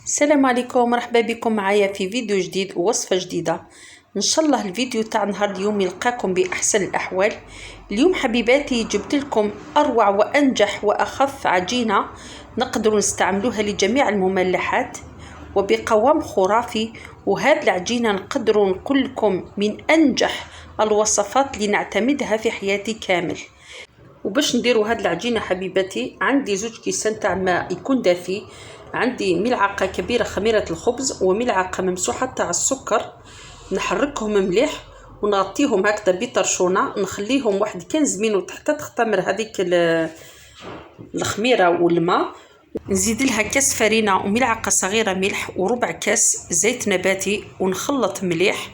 السلام عليكم، مرحبا بكم معايا في فيديو جديد ووصفة جديدة. ان شاء الله الفيديو تاع نهار اليوم يلقاكم باحسن الاحوال. اليوم حبيباتي جبت لكم اروع وانجح واخف عجينة نقدر نستعملوها لجميع المملحات وبقوام خرافي. وهذه العجينة نقدر نقول لكم من انجح الوصفات اللي نعتمدها في حياتي كامل. وباش نديروا هاد العجينه حبيباتي عندي 2 كيسان تاع ماء يكون دافي، عندي ملعقه كبيره خميره الخبز وملعقه ممسوحه تاع السكر. نحركهم مليح ونغطيهم هكذا بطرشونه، نخليهم واحد 15 مينوت حتى تختمر هذيك الخميره والماء. نزيد لها كاس فرينه وملعقه صغيره ملح وربع كاس زيت نباتي ونخلط مليح.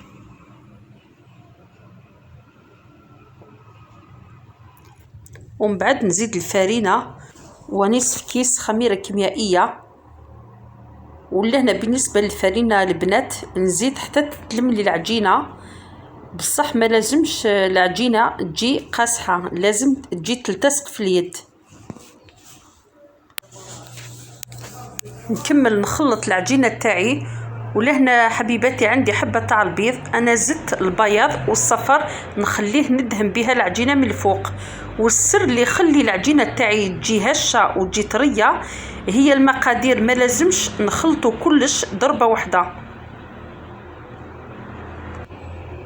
ومن بعد نزيد الفرينة ونصف كيس خميرة كيميائية. ولهنا بالنسبة للفرينة البنات نزيد حتى تتلم لي العجينة، بصح ما لازمش العجينة تجي قاصحة، لازم تجي تلتصق في اليد. نكمل نخلط العجينة تاعي. ولهنا حبيباتي عندي حبة تاع البيض، انا زدت البياض والصفر نخليه ندهن بها العجينة من الفوق. والسر اللي يخلي العجينة تاعي تجي هشة وتجي طرية هي المقادير، ما لازمش نخلطوا كلش ضربة واحدة،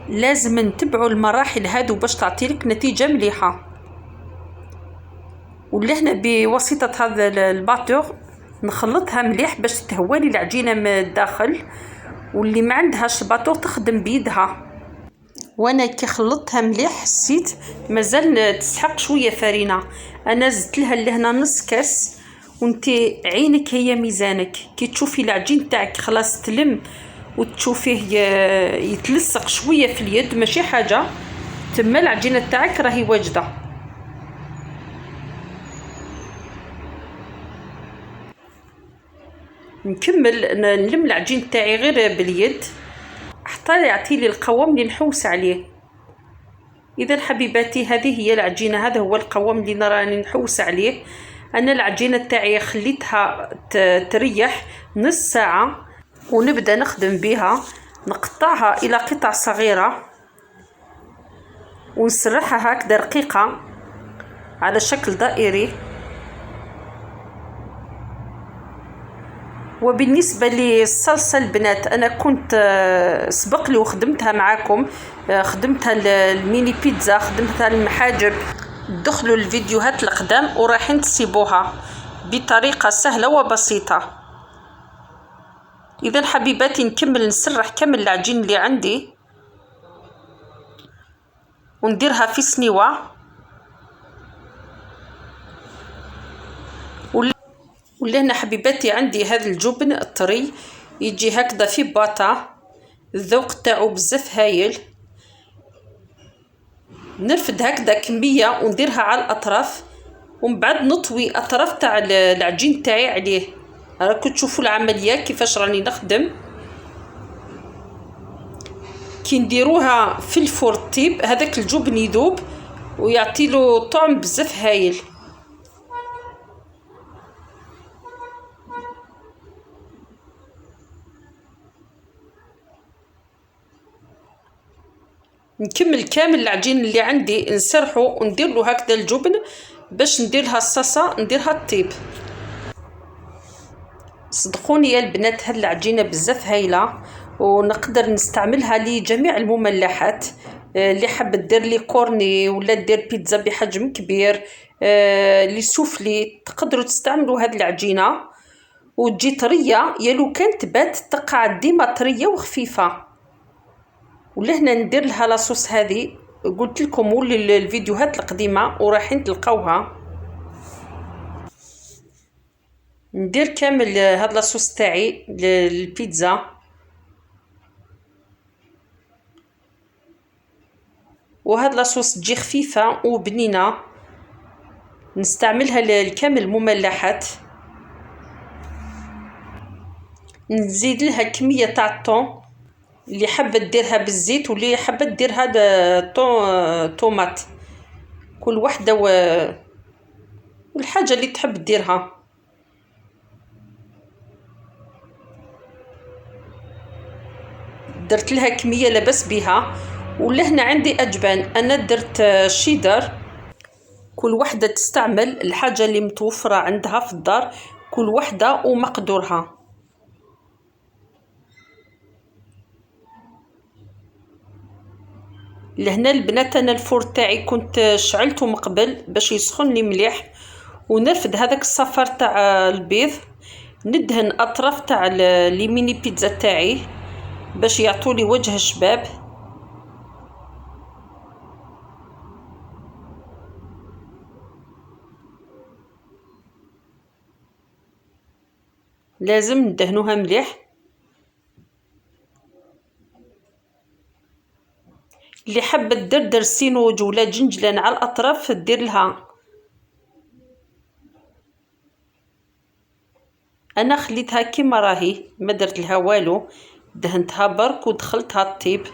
لازم نتبعوا المراحل هادو باش تعطيلك نتيجة مليحة. ولهنا بواسطة هذا الباتور نخلطها مليح باش تهوالي العجينة من الداخل، واللي ما عندهاش الباتور تخدم بيدها. وانا كي خلطتها مليح حسيت مازال تسحق شويه فرينه، انا زدت لها لهنا نص كاس. وانتي عينك هي ميزانك، كي تشوفي العجين تاعك خلاص تلم وتشوفيه يتلصق شويه في اليد ماشي حاجه، تما العجينه تاعك راهي واجده. نكمل نلم العجين تاعي غير باليد حتى يعطي لي القوام اللي نحوس عليه. اذا حبيباتي هذه هي العجينه، هذا هو القوام اللي راني نحوس عليه. انا العجينه تاعي خليتها تريح نص ساعه ونبدا نخدم بها. نقطعها الى قطع صغيره ونسرحها هكذا رقيقه على شكل دائري. وبالنسبة للصلصة البنات أنا كنت سبق لي وخدمتها معاكم، خدمتها الميني بيتزا، خدمتها المحاجب. دخلوا الفيديوهات القدام ورايحين تسيبوها بطريقة سهلة وبسيطة. إذا حبيباتي نكمل نسرح كامل العجين اللي عندي ونديرها في سنيوة. ولهنا حبيباتي عندي هذا الجبن الطري يجي هكذا في باطا، الذوق تاعو بزاف هايل. نرفد هكذا كمية ونديرها على الأطراف، ومن بعد نطوي أطراف تاع العجين تاعي عليه. راكم تشوفوا العملية كيفاش راني نخدم. كي نديروها في الفور طيب هذاك الجبن يذوب ويعطيله طعم بزاف هايل. نكمل كامل العجين اللي عندي نسرحه وندير له هكذا الجبن باش ندير لها الصلصه نديرها الطيب. صدقوني يا البنات هاد العجينه بزاف هايله ونقدر نستعملها لجميع المملحات. اللي حاب دير لي كورني ولا دير بيتزا بحجم كبير، لي سوفلي، تقدروا تستعملوا هاد العجينه وتجي طريه يا لو كانت بات تقعد ديما طريه وخفيفه. ولهنا ندير لها لاصوص هذه قلت لكم ولي الفيديوهات القديمه ورايحين تلقاوها. ندير كامل هاد لاصوص تاعي للبيتزا، وهاد لاصوص تجي خفيفه وبنينه نستعملها لكامل المملحات. نزيد لها كميه تاع الطون اللي حابه ديرها بالزيت واللي حابه دير هذا طوماط، كل وحده والحاجه اللي تحب ديرها. درت لها كمية لبس بها. ولهنا عندي أجبان، أنا درت شيدر. كل وحدة تستعمل الحاجة اللي متوفرة عندها في الدار، كل وحدة ومقدورها. لهنا البنات أنا الفور تاعي كنت شعلته من قبل باش يسخن لي مليح، ونرفد هذاك الصفر تاع البيض، ندهن أطراف تاع لي ميني بيتزا تاعي باش يعطولي وجه شباب. لازم ندهنوها مليح. اللي حابة دير سينوج ولا جنجلان على الأطراف دير لها. أنا خليتها كيما راهي، ما درت لها والو، دهنتها برك ودخلتها الطيب.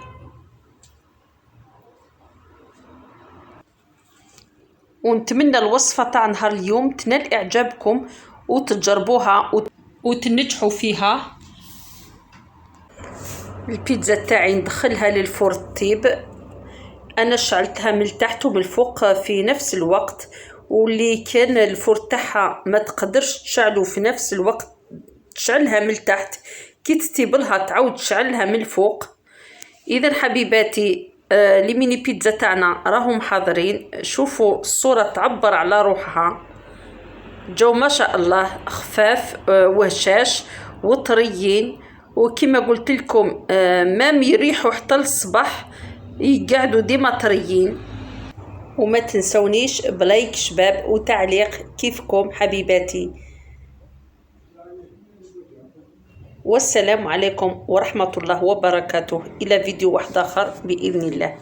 ونتمنى الوصفة تاع نهار اليوم تنال إعجابكم وتجربوها وتنجحوا فيها. البيتزا تاعي ندخلها للفور الطيب، انا شعلتها من التحت ومن الفوق في نفس الوقت، واللي كان الفور تاعها ما تقدرش تشعله في نفس الوقت تشعلها من التحت، كي تستيبلها تعاود تشعلها من الفوق. اذا حبيباتي لي ميني بيتزا تاعنا راهم حاضرين، شوفوا الصورة تعبر على روحها، جو ما شاء الله خفاف وهشاش وطريين، وكما قلت لكم ما يريحوا حتى للصباح، يقعدوا ديما طريين. وما تنسونيش بلايك شباب وتعليق كيفكم حبيباتي. والسلام عليكم ورحمة الله وبركاته، إلى فيديو واحد آخر بإذن الله.